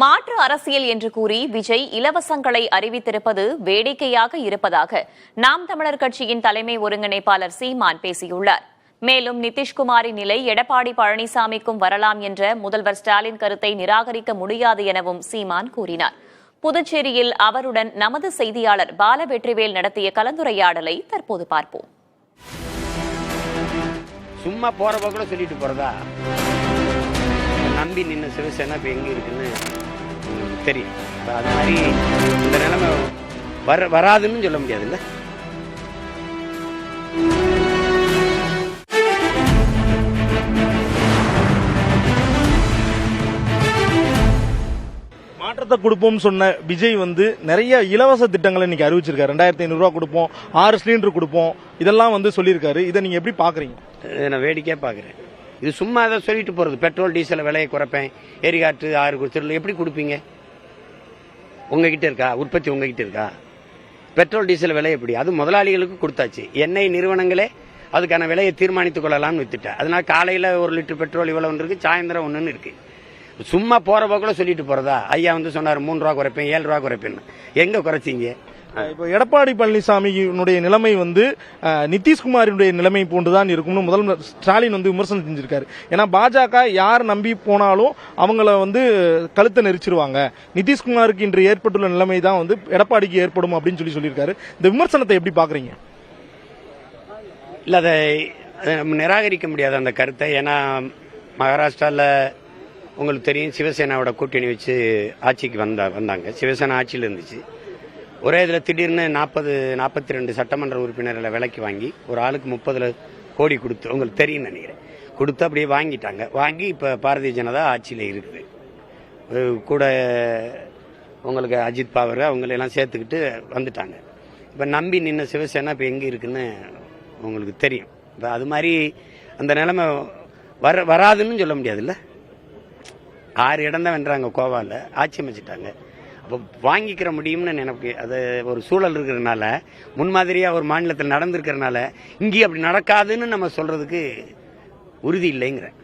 மாற்று அரசியல் என்று கூறி விஜய் இலவசங்களை அறிவித்திருப்பது வேடிக்கையாக இருப்பதாக நாம் தமிழர் கட்சியின் தலைமை ஒருங்கிணைப்பாளர் சீமான் பேசியுள்ளார். மேலும் நிதிஷ்குமாரின் நிலை எடப்பாடி பழனிசாமிக்கும் வரலாம் என்ற முதல்வர் ஸ்டாலின் கருத்தை நிராகரிக்க முடியாது எனவும் சீமான் கூறினார். புதுச்சேரியில் அவருடன் நமது செய்தியாளர் பால வெற்றிவேல் நடத்திய கலந்துரையாடலை தற்போது பார்ப்போம். சும்மா போற போக்குல சொல்லிட்டு போறதா? நம்பி நின்ன சிவசேனா இப்ப எங்க இருக்குன்னு தெரியும். அது மாதிரி இந்த நிலைமை வராதுன்னு சொல்ல முடியாதுல்ல. மாற்றத்தை கொடுப்போம் சொன்ன விஜய் நிறைய இலவச திட்டங்களை இன்னைக்கு அறிவிச்சிருக்காரு. 2500 ரூபா கொடுப்போம், 6 சிலிண்டர் கொடுப்போம், இதெல்லாம் சொல்லியிருக்காரு. இதை நீங்க எப்படி பாக்குறீங்க? நான் வேடிக்கையா பாக்குறேன். இது சும்மா அதை சொல்லிட்டு போறது. பெட்ரோல் டீசல் விலையை குறைப்பேன், எரிகாற்று 6 கொடுத்துடல. எப்படி கொடுப்பீங்க? உங்ககிட்ட இருக்கா உற்பத்தி? உங்ககிட்ட இருக்கா? பெட்ரோல் டீசல் விலை எப்படி? அது முதலாளிகளுக்கு கொடுத்தாச்சு. எண்ணெய் நிறுவனங்களே அதுக்கான விலையை தீர்மானித்துக் கொள்ளலாம்னு வித்துட்டேன். அதனால காலையில 1 லிட்டர் பெட்ரோல் இவ்வளவு இருக்கு, சாயந்தரம் 1 இருக்கு. சும்மா போற போக்குல சொல்லிட்டு போறதா? ஐயா சொன்னார் 3 ரூபா குறைப்பேன், 7 ரூபா குறைப்பேன்னு. எங்க குறைச்சிங்க? இப்போ எடப்பாடி பழனிசாமியினுடைய நிலைமை நிதிஷ்குமாரினுடைய நிலைமை போன்றுதான் இருக்கும்னு முதல்வர் ஸ்டாலின் விமர்சனம் செஞ்சிருக்காரு. ஏன்னா பாஜக யார் நம்பி போனாலும் அவங்கள கழுத்தை நெரிச்சிருவாங்க. நிதிஷ்குமாருக்கு இன்று ஏற்பட்டுள்ள நிலைமை தான் எடப்பாடிக்கு ஏற்படும் அப்படின்னு சொல்லியிருக்காரு. இந்த விமர்சனத்தை எப்படி பாக்குறீங்க? இல்ல, அதை நிராகரிக்க முடியாது அந்த கருத்தை. ஏன்னா மகாராஷ்டிரால உங்களுக்கு தெரியும், சிவசேனாவோட கூட்டணி வச்சு ஆட்சிக்கு வந்தாங்க. சிவசேனா ஆட்சியில் இருந்துச்சு. ஒரே இதில் திடீர்னு 42 சட்டமன்ற உறுப்பினர்களை விலைக்கு வாங்கி ஒரு ஆளுக்கு 30 கோடி கொடுத்து, உங்களுக்கு தெரியும் நினைக்கிறேன், கொடுத்து அப்படியே வாங்கிட்டாங்க. வாங்கி இப்போ பாரதிய ஜனதா ஆட்சியில் இருக்குது. கூட உங்களுக்கு அஜித் பவார் அவங்களெல்லாம் சேர்த்துக்கிட்டு வந்துட்டாங்க. இப்போ நம்பி நின்ன சிவசேனா இப்போ எங்கே இருக்குன்னு உங்களுக்கு தெரியும். இப்போ அது மாதிரி அந்த நிலைமை வராதுன்னு சொல்ல முடியாதுல்ல. 6 இடம் தான் வென்றாங்க. கோவாவில் ஆட்சி அமைச்சிட்டாங்க. அப்போ வாங்கிக்கிற முடியும்னு நினைப்பு. அது ஒரு சூழல் இருக்கிறதுனால, முன்மாதிரியாக ஒரு மாநிலத்தில் நடந்திருக்கிறதுனால இங்கே அப்படி நடக்காதுன்னு நம்ம சொல்றதுக்கு உறுதி இல்லைங்கிறேன்.